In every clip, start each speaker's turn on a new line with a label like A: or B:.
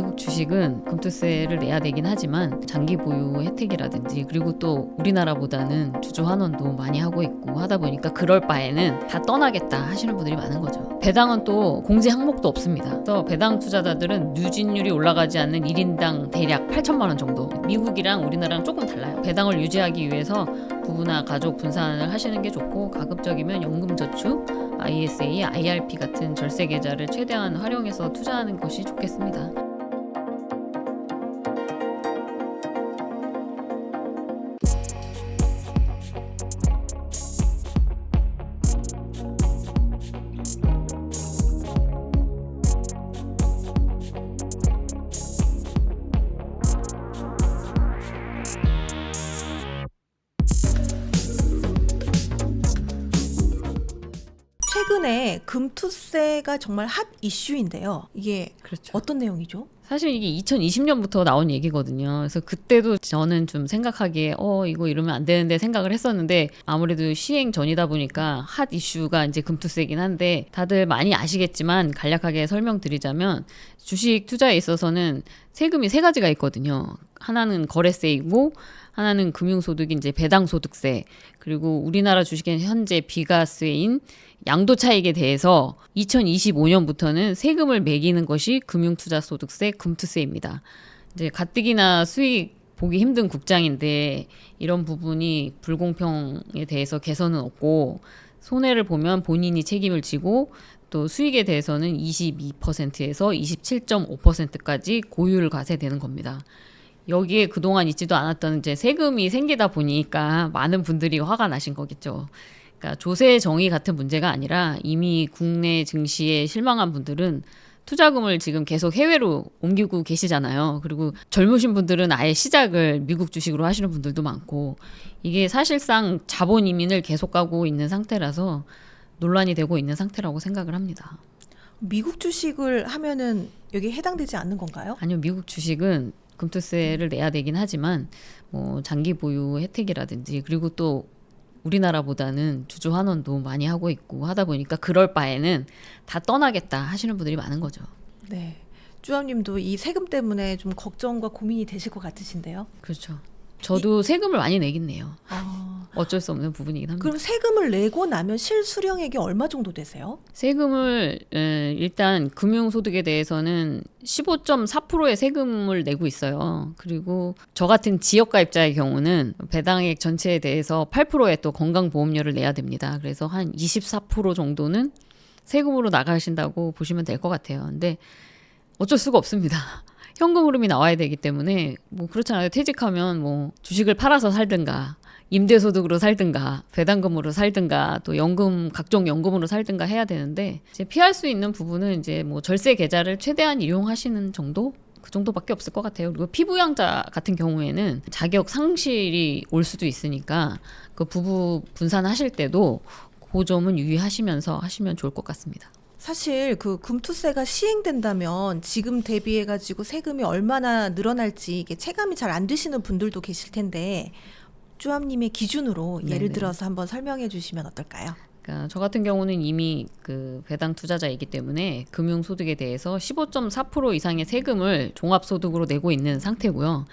A: 미국 주식은 금투세를 내야 되긴 하지만 장기 보유 혜택이라든지 그리고 또 우리나라보다는 주주 환원도 많이 하고 있고 하다 보니까 그럴 바에는 다 떠나겠다 하시는 분들이 많은 거죠. 배당은 또 공제 항목도 없습니다. 그래서 배당 투자자들은 누진율이 올라가지 않는 1인당 대략 8천만 원 정도. 미국이랑 우리나라랑 조금 달라요. 배당을 유지하기 위해서 부부나 가족 분산을 하시는 게 좋고 가급적이면 연금저축, ISA, IRP 같은 절세 계좌를 최대한 활용해서 투자하는 것이 좋겠습니다.
B: 최근에 금투세가 정말 핫 이슈인데요. 이게
A: 그렇죠.
B: 어떤 내용이죠?
A: 사실 이게 2020년부터 나온 얘기거든요. 그래서 그때도 저는 좀 생각하기에 이거 이러면 안 되는데 생각을 했었는데 아무래도 시행 전이다 보니까 핫 이슈가 이제 금투세긴 한데 다들 많이 아시겠지만 간략하게 설명드리자면 주식 투자에 있어서는 세금이 세 가지가 있거든요. 하나는 거래세이고 하나는 금융소득인 이제 배당소득세 그리고 우리나라 주식의 현재 비과세인 양도차익에 대해서 2025년부터는 세금을 매기는 것이 금융투자소득세 금투세입니다. 이제 가뜩이나 수익 보기 힘든 국장인데 이런 부분이 불공평에 대해서 개선은 없고 손해를 보면 본인이 책임을 지고 또 수익에 대해서는 22%에서 27.5%까지 고율 과세되는 겁니다. 여기에 그동안 있지도 않았던 이제 세금이 생기다 보니까 많은 분들이 화가 나신 거겠죠. 그러니까 조세 정의 같은 문제가 아니라 이미 국내 증시에 실망한 분들은 투자금을 지금 계속 해외로 옮기고 계시잖아요. 그리고 젊으신 분들은 아예 시작을 미국 주식으로 하시는 분들도 많고 이게 사실상 자본 이민을 계속 가고 있는 상태라서 논란이 되고 있는 상태라고 생각을 합니다.
B: 미국 주식을 하면은 여기 해당되지 않는 건가요?
A: 아니요, 미국 주식은 금투세를 내야 되긴 하지만 장기 보유 혜택이라든지 그리고 또 우리나라보다는 주주 환원도 많이 하고 있고 하다 보니까 그럴 바에는 다 떠나겠다 하시는 분들이 많은 거죠.
B: 네. 쭈암님도 이 세금 때문에 좀 걱정과 고민이 되실 것 같으신데요.
A: 그렇죠. 저도 세금을 많이 내긴 내요.
B: 아,
A: 어쩔 수 없는 부분이긴 합니다.
B: 그럼 세금을 내고 나면 실수령액이 얼마 정도 되세요?
A: 세금을 일단 금융소득에 대해서는 15.4%의 세금을 내고 있어요. 그리고 저 같은 지역가입자의 경우는 배당액 전체에 대해서 8%의 또 건강보험료를 내야 됩니다. 그래서 한 24% 정도는 세금으로 나가신다고 보시면 될 것 같아요. 근데 어쩔 수가 없습니다. 현금 흐름이 나와야 되기 때문에 그렇잖아요. 퇴직하면 주식을 팔아서 살든가 임대소득으로 살든가 배당금으로 살든가 또 각종 연금으로 살든가 해야 되는데 이제 피할 수 있는 부분은 이제 절세 계좌를 최대한 이용하시는 정도? 그 정도밖에 없을 것 같아요. 그리고 피부양자 같은 경우에는 자격 상실이 올 수도 있으니까 그 부부 분산하실 때도 그 점은 유의하시면서 하시면 좋을 것 같습니다.
B: 사실 그 금투세가 시행된다면 지금 대비해가지고 세금이 얼마나 늘어날지 이게 체감이 잘 안 되시는 분들도 계실 텐데 쭈암님의 기준으로 예를
A: 네네.
B: 들어서 한번 설명해 주시면 어떨까요?
A: 그러니까 저 같은 경우는 이미 그 배당 투자자이기 때문에 금융소득에 대해서 15.4% 이상의 세금을 종합소득으로 내고 있는 상태고요.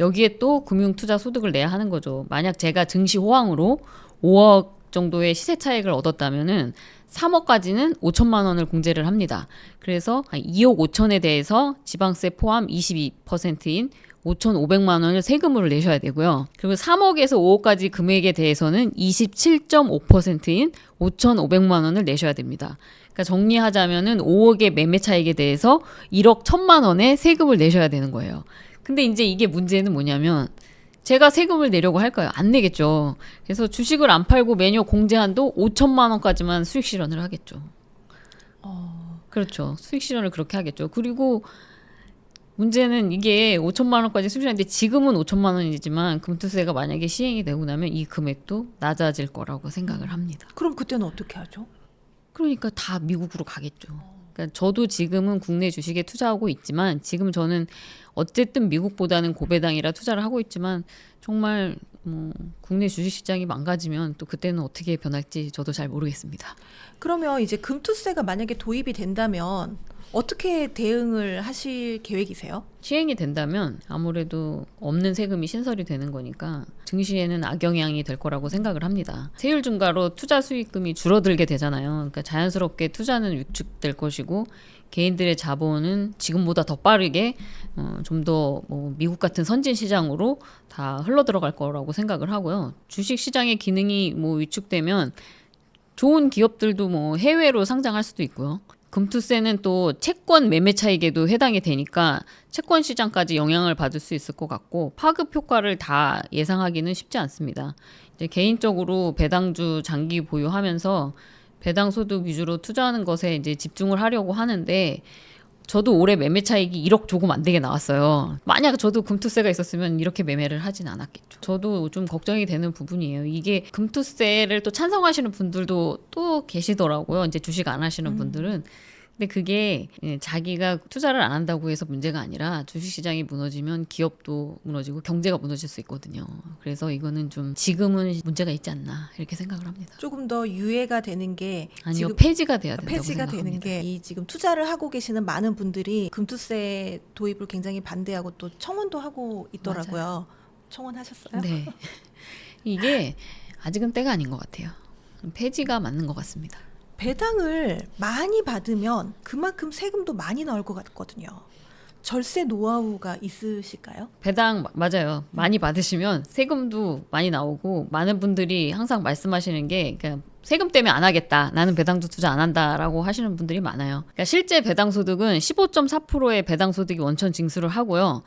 A: 여기에 또 금융투자소득을 내야 하는 거죠. 만약 제가 증시 호황으로 5억 정도의 시세 차익을 얻었다면은 3억까지는 5천만 원을 공제를 합니다. 그래서 2억 5천에 대해서 지방세 포함 22%인 5,500만 원을 세금으로 내셔야 되고요. 그리고 3억에서 5억까지 금액에 대해서는 27.5%인 5,500만 원을 내셔야 됩니다. 그러니까 정리하자면은 5억의 매매 차익에 대해서 1억 1천만 원의 세금을 내셔야 되는 거예요. 근데 이제 이게 문제는 뭐냐면 제가 세금을 내려고 할까요? 안 내겠죠. 그래서 주식을 안 팔고 매년 공제한도 5천만 원까지만 수익 실현을 하겠죠. 그렇죠. 수익 실현을 그렇게 하겠죠. 그리고 문제는 이게 5천만 원까지 수익 실현인데 지금은 5천만 원이지만 금투세가 만약에 시행이 되고 나면 이 금액도 낮아질 거라고 생각을 합니다.
B: 그럼 그때는 어떻게 하죠?
A: 그러니까 다 미국으로 가겠죠. 그러니까 저도 지금은 국내 주식에 투자하고 있지만 지금 저는 어쨌든 미국보다는 고배당이라 투자를 하고 있지만 정말 국내 주식 시장이 망가지면 또 그때는 어떻게 변할지 저도 잘 모르겠습니다.
B: 그러면 이제 금투세가 만약에 도입이 된다면 어떻게 대응을 하실 계획이세요?
A: 시행이 된다면 아무래도 없는 세금이 신설이 되는 거니까 증시에는 악영향이 될 거라고 생각을 합니다. 세율 증가로 투자 수익금이 줄어들게 되잖아요. 그러니까 자연스럽게 투자는 위축될 것이고 개인들의 자본은 지금보다 더 빠르게 좀 더 뭐 미국 같은 선진 시장으로 다 흘러 들어갈 거라고 생각을 하고요. 주식 시장의 기능이 뭐 위축되면 좋은 기업들도 뭐 해외로 상장할 수도 있고요. 금투세는 또 채권 매매 차익에도 해당이 되니까 채권 시장까지 영향을 받을 수 있을 것 같고 파급 효과를 다 예상하기는 쉽지 않습니다. 이제 개인적으로 배당주 장기 보유하면서 배당 소득 위주로 투자하는 것에 이제 집중을 하려고 하는데 저도 올해 매매 차익이 1억 조금 안 되게 나왔어요. 만약 저도 금투세가 있었으면 이렇게 매매를 하진 않았겠죠. 저도 좀 걱정이 되는 부분이에요. 이게 금투세를 또 찬성하시는 분들도 또 계시더라고요. 이제 주식 안 하시는 분들은. 근데 그게 자기가 투자를 안 한다고 해서 문제가 아니라 주식시장이 무너지면 기업도 무너지고 경제가 무너질 수 있거든요. 그래서 이거는 좀 지금은 문제가 있지 않나 이렇게 생각을 합니다.
B: 조금 더 유예가 되는 게
A: 아니요,
B: 지금
A: 폐지가 돼야 된다고
B: 폐지가
A: 생각합니다.
B: 되는 게 이 지금 투자를 하고 계시는 많은 분들이 금투세 도입을 굉장히 반대하고 또 청원도 하고 있더라고요. 청원하셨어요?
A: 네. 이게 아직은 때가 아닌 것 같아요. 폐지가 맞는 것 같습니다.
B: 배당을 많이 받으면 그만큼 세금도 많이 나올 것 같거든요. 절세 노하우가 있으실까요?
A: 배당 맞아요. 많이 받으시면 세금도 많이 나오고 많은 분들이 항상 말씀하시는 게 그러니까 세금 때문에 안 하겠다. 나는 배당도 투자 안 한다라고 하시는 분들이 많아요. 그러니까 실제 배당 소득은 15.4%의 배당 소득이 원천 징수를 하고요.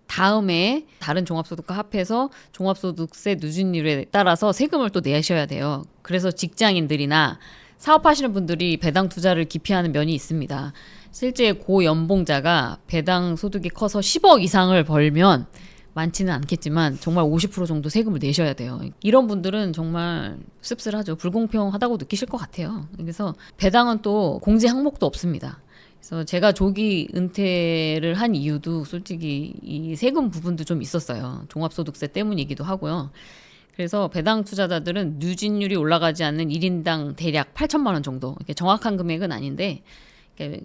A: 다음에 다른 종합소득과 합해서 종합소득세 누진율에 따라서 세금을 또 내셔야 돼요. 그래서 직장인들이나 사업하시는 분들이 배당 투자를 기피하는 면이 있습니다. 실제 고연봉자가 배당 소득이 커서 10억 이상을 벌면 많지는 않겠지만 정말 50% 정도 세금을 내셔야 돼요. 이런 분들은 정말 씁쓸하죠. 불공평하다고 느끼실 것 같아요. 그래서 배당은 또 공제 항목도 없습니다. 그래서 제가 조기 은퇴를 한 이유도 솔직히 이 세금 부분도 좀 있었어요. 종합소득세 때문이기도 하고요. 그래서 배당 투자자들은 누진율이 올라가지 않는 1인당 대략 8천만 원 정도. 이게 정확한 금액은 아닌데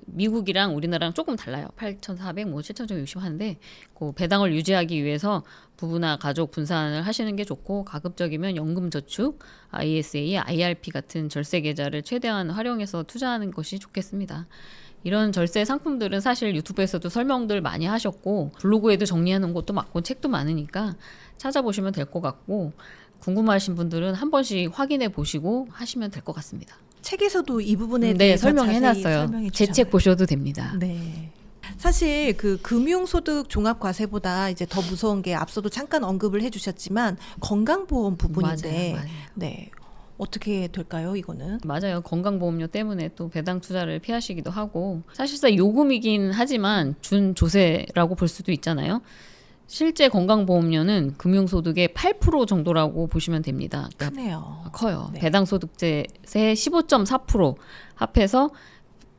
A: 미국이랑 우리나라랑 조금 달라요. 8,400, 뭐 7,060 하는데 그 배당을 유지하기 위해서 부부나 가족 분산을 하시는 게 좋고 가급적이면 연금저축, ISA, IRP 같은 절세 계좌를 최대한 활용해서 투자하는 것이 좋겠습니다. 이런 절세 상품들은 사실 유튜브에서도 설명들 많이 하셨고 블로그에도 정리하는 것도 많고 책도 많으니까 찾아보시면 될 것 같고 궁금하신 분들은 한 번씩 확인해 보시고 하시면 될 것 같습니다.
B: 책에서도 이 부분에
A: 네,
B: 대해서
A: 설명해놨어요. 제 책 보셔도 됩니다.
B: 네. 사실 그 금융소득 종합과세보다 이제 더 무서운 게 앞서도 잠깐 언급을 해주셨지만 건강보험 부분인데,
A: 맞아요.
B: 네. 어떻게 될까요, 이거는?
A: 맞아요. 건강보험료 때문에 또 배당 투자를 피하시기도 하고 사실상 요금이긴 하지만 준조세라고 볼 수도 있잖아요. 실제 건강보험료는 금융소득의 8% 정도라고 보시면 됩니다. 그러니까
B: 크네요.
A: 커요.
B: 네.
A: 배당소득세의 15.4% 합해서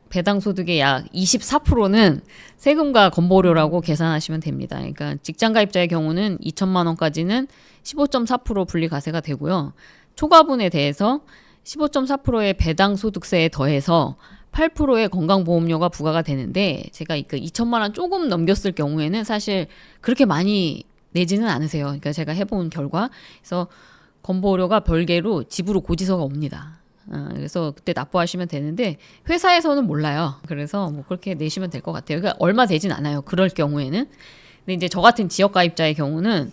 A: 배당소득의 약 24%는 세금과 건보료라고 계산하시면 됩니다. 그러니까 직장가입자의 경우는 2천만 원까지는 15.4% 분리과세가 되고요. 초과분에 대해서 15.4%의 배당소득세에 더해서 8%의 건강보험료가 부과가 되는데 제가 그 2천만 원 조금 넘겼을 경우에는 사실 그렇게 많이 내지는 않으세요. 그러니까 제가 해본 결과 그래서 건보료가 별개로 집으로 고지서가 옵니다. 그래서 그때 납부하시면 되는데 회사에서는 몰라요. 그래서 뭐 그렇게 내시면 될 것 같아요. 그러니까 얼마 되진 않아요. 그럴 경우에는. 근데 이제 저 같은 지역가입자의 경우는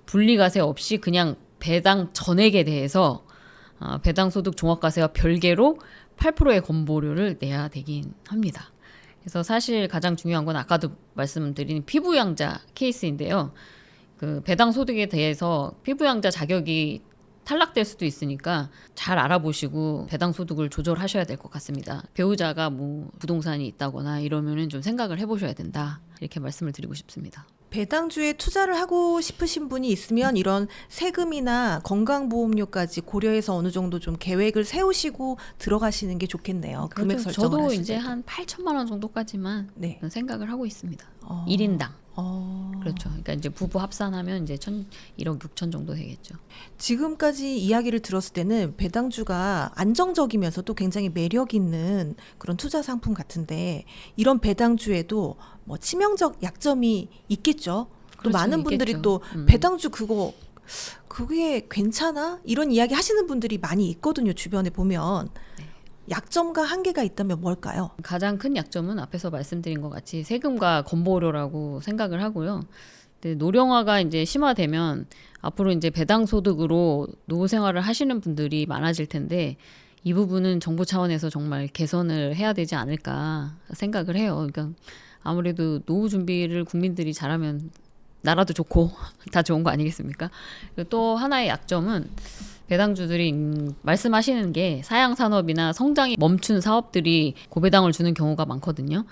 A: 분리과세 없이 그냥 배당 전액에 대해서 배당소득 종합과세와 별개로 8%의 건보료를 내야 되긴 합니다. 그래서 사실 가장 중요한 건 아까도 말씀드린 피부양자 케이스인데요. 그 배당소득에 대해서 피부양자 자격이 탈락될 수도 있으니까 잘 알아보시고 배당소득을 조절하셔야 될 것 같습니다. 배우자가 뭐 부동산이 있다거나 이러면은 좀 생각을 해보셔야 된다. 이렇게 말씀을 드리고 싶습니다.
B: 배당주에 투자를 하고 싶으신 분이 있으면 이런 세금이나 건강보험료까지 고려해서 어느 정도 좀 계획을 세우시고 들어가시는 게 좋겠네요. 금액
A: 그렇죠.
B: 설정을
A: 저도
B: 하실
A: 이제
B: 때도.
A: 한 8천만 원 정도까지만
B: 네.
A: 생각을 하고 있습니다.
B: 어.
A: 1인당.
B: 어.
A: 그래서 그렇죠. 그러니까 이제 부부 합산하면 이제 1억 6천 정도 되겠죠.
B: 지금까지 이야기를 들었을 때는 배당주가 안정적이면서도 굉장히 매력 있는 그런 투자 상품 같은데 이런 배당주에도 뭐 치명적 약점이 있겠죠. 또
A: 그렇죠,
B: 많은 분들이
A: 있겠죠.
B: 또 배당주 그게 괜찮아? 이런 이야기 하시는 분들이 많이 있거든요. 주변에 보면. 약점과 한계가 있다면 뭘까요?
A: 가장 큰 약점은 앞에서 말씀드린 것 같이 세금과 건보료라고 생각을 하고요. 근데 노령화가 이제 심화되면 앞으로 이제 배당 소득으로 노후 생활을 하시는 분들이 많아질 텐데 이 부분은 정부 차원에서 정말 개선을 해야 되지 않을까 생각을 해요. 그러니까 아무래도 노후 준비를 국민들이 잘하면 나라도 좋고 다 좋은 거 아니겠습니까? 그리고 또 하나의 약점은 배당주들이 말씀하시는 게 사양 산업이나 성장이 멈춘 사업들이 고배당을 주는 경우가 많거든요.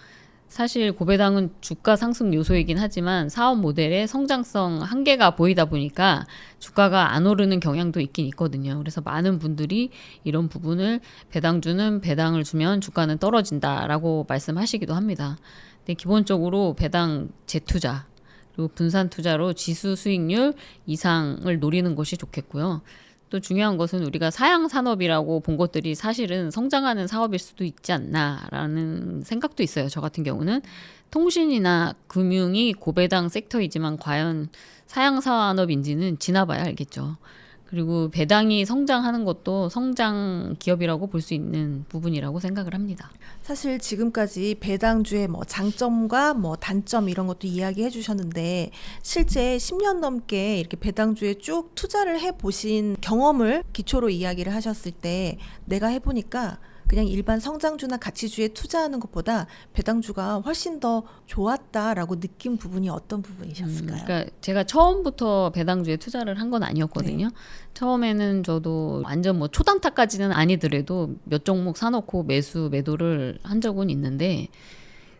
A: 사실 고배당은 주가 상승 요소이긴 하지만 사업 모델의 성장성 한계가 보이다 보니까 주가가 안 오르는 경향도 있긴 있거든요. 그래서 많은 분들이 이런 부분을 배당주는 배당을 주면 주가는 떨어진다라고 말씀하시기도 합니다. 근데 기본적으로 배당 재투자 그리고 분산 투자로 지수 수익률 이상을 노리는 것이 좋겠고요. 또 중요한 것은 우리가 사양 산업이라고 본 것들이 사실은 성장하는 사업일 수도 있지 않나라는 생각도 있어요. 저 같은 경우는 통신이나 금융이 고배당 섹터이지만 과연 사양 산업인지는 지나봐야 알겠죠. 그리고 배당이 성장하는 것도 성장 기업이라고 볼 수 있는 부분이라고 생각을 합니다.
B: 사실 지금까지 배당주의 뭐 장점과 뭐 단점 이런 것도 이야기해 주셨는데 실제 10년 넘게 이렇게 배당주에 쭉 투자를 해 보신 경험을 기초로 이야기를 하셨을 때 내가 해보니까 그냥 일반 성장주나 가치주에 투자하는 것보다 배당주가 훨씬 더 좋았다라고 느낀 부분이 어떤 부분이셨을까요?
A: 그러니까 제가 처음부터 배당주에 투자를 한 건 아니었거든요. 처음에는 저도 완전 뭐 초단타까지는 아니더라도 몇 종목 사놓고 매도를 한 적은 있는데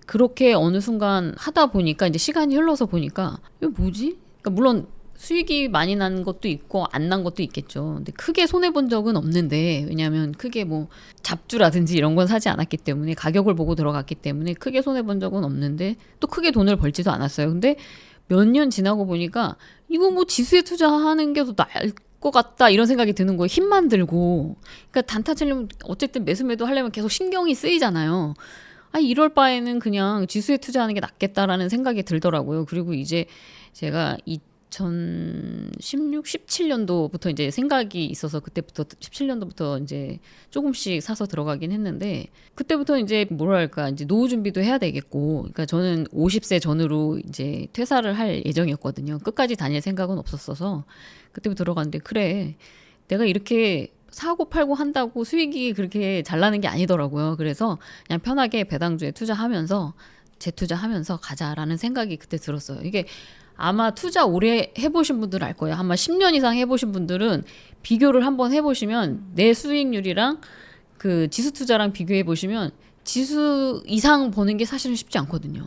A: 그렇게 어느 순간 하다 보니까 이제 시간이 흘러서 보니까 이거 뭐지? 그러니까 물론 수익이 많이 난 것도 있고 안 난 것도 있겠죠. 근데 크게 손해 본 적은 없는데 왜냐하면 크게 뭐 잡주라든지 이런 건 사지 않았기 때문에 가격을 보고 들어갔기 때문에 크게 손해 본 적은 없는데 또 크게 돈을 벌지도 않았어요. 근데 몇 년 지나고 보니까 이거 뭐 지수에 투자하는 게 더 나을 것 같다 이런 생각이 드는 거예요. 힘만 들고. 그러니까 단타 치려면 어쨌든 매도 하려면 계속 신경이 쓰이잖아요. 이럴 바에는 그냥 지수에 투자하는 게 낫겠다라는 생각이 들더라고요. 그리고 이제 제가 2016, 17년도부터 이제 생각이 있어서 그때부터 17년도부터 이제 조금씩 사서 들어가긴 했는데 그때부터 이제 뭐랄까 이제 노후 준비도 해야 되겠고 그러니까 저는 50세 전후로 이제 퇴사를 할 예정이었거든요. 끝까지 다닐 생각은 없었어서 그때부터 들어갔는데 그래 내가 이렇게 사고 팔고 한다고 수익이 그렇게 잘 나는 게 아니더라고요. 그래서 그냥 편하게 배당주에 투자하면서 재투자하면서 가자라는 생각이 그때 들었어요. 이게 아마 투자 오래 해보신 분들은 알 거예요. 아마 10년 이상 해보신 분들은 비교를 한번 해보시면 내 수익률이랑 그 지수 투자랑 비교해 보시면 지수 이상 버는 게 사실은 쉽지 않거든요.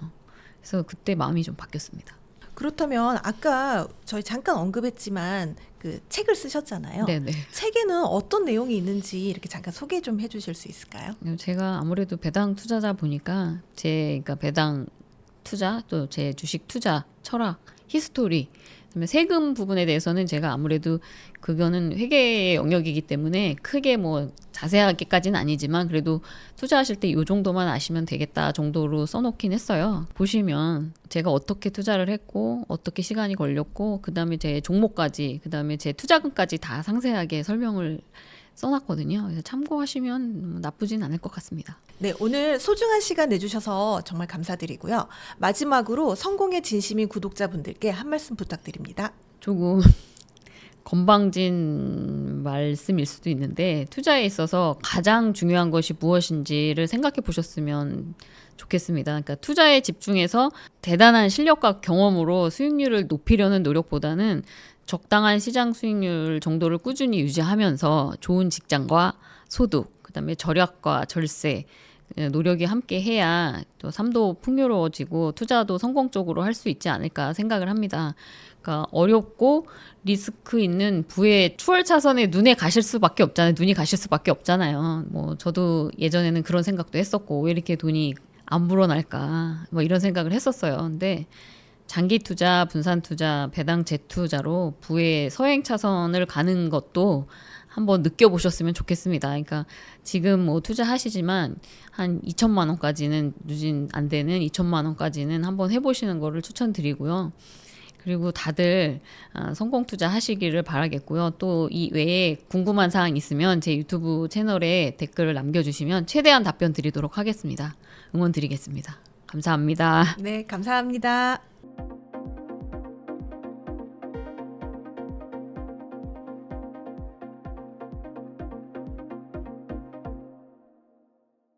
A: 그래서 그때 마음이 좀 바뀌었습니다.
B: 그렇다면 아까 저희 잠깐 언급했지만 그 책을 쓰셨잖아요.
A: 네네.
B: 책에는 어떤 내용이 있는지 이렇게 잠깐 소개 좀 해주실 수 있을까요?
A: 제가 아무래도 배당 투자자 보니까 그러니까 배당 투자 또 제 주식 투자 철학 히스토리 그다음에 세금 부분에 대해서는 제가 아무래도 그거는 회계의 영역이기 때문에 크게 뭐 자세하게까지는 아니지만 그래도 투자하실 때 이 정도만 아시면 되겠다 정도로 써놓긴 했어요. 보시면 제가 어떻게 투자를 했고 어떻게 시간이 걸렸고 그다음에 제 종목까지 그다음에 제 투자금까지 다 상세하게 설명을 써놨거든요. 그래서 참고하시면 나쁘진 않을 것 같습니다.
B: 네, 오늘 소중한 시간 내주셔서 정말 감사드리고요. 마지막으로 성공의 진심인 구독자분들께 한 말씀 부탁드립니다.
A: 조금 건방진 말씀일 수도 있는데 투자에 있어서 가장 중요한 것이 무엇인지를 생각해 보셨으면 좋겠습니다. 그러니까 투자에 집중해서 대단한 실력과 경험으로 수익률을 높이려는 노력보다는 적당한 시장 수익률 정도를 꾸준히 유지하면서 좋은 직장과 소득, 그다음에 절약과 절세 노력이 함께 해야 또 삶도 풍요로워지고 투자도 성공적으로 할 수 있지 않을까 생각을 합니다. 그러니까 어렵고 리스크 있는 부의 추월 차선에 눈이 가실 수밖에 없잖아요. 뭐 저도 예전에는 그런 생각도 했었고 왜 이렇게 돈이 안 불어날까 뭐 이런 생각을 했었어요. 근데 장기 투자, 분산 투자, 배당 재투자로 부의 서행 차선을 가는 것도 한번 느껴보셨으면 좋겠습니다. 그러니까 지금 뭐 투자하시지만 한 2천만 원까지는 누진 안 되는 2천만 원까지는 한번 해보시는 거를 추천드리고요. 그리고 다들 성공 투자 하시기를 바라겠고요. 또 이 외에 궁금한 사항 있으면 제 유튜브 채널에 댓글을 남겨주시면 최대한 답변 드리도록 하겠습니다. 응원 드리겠습니다. 감사합니다.
B: 네, 감사합니다.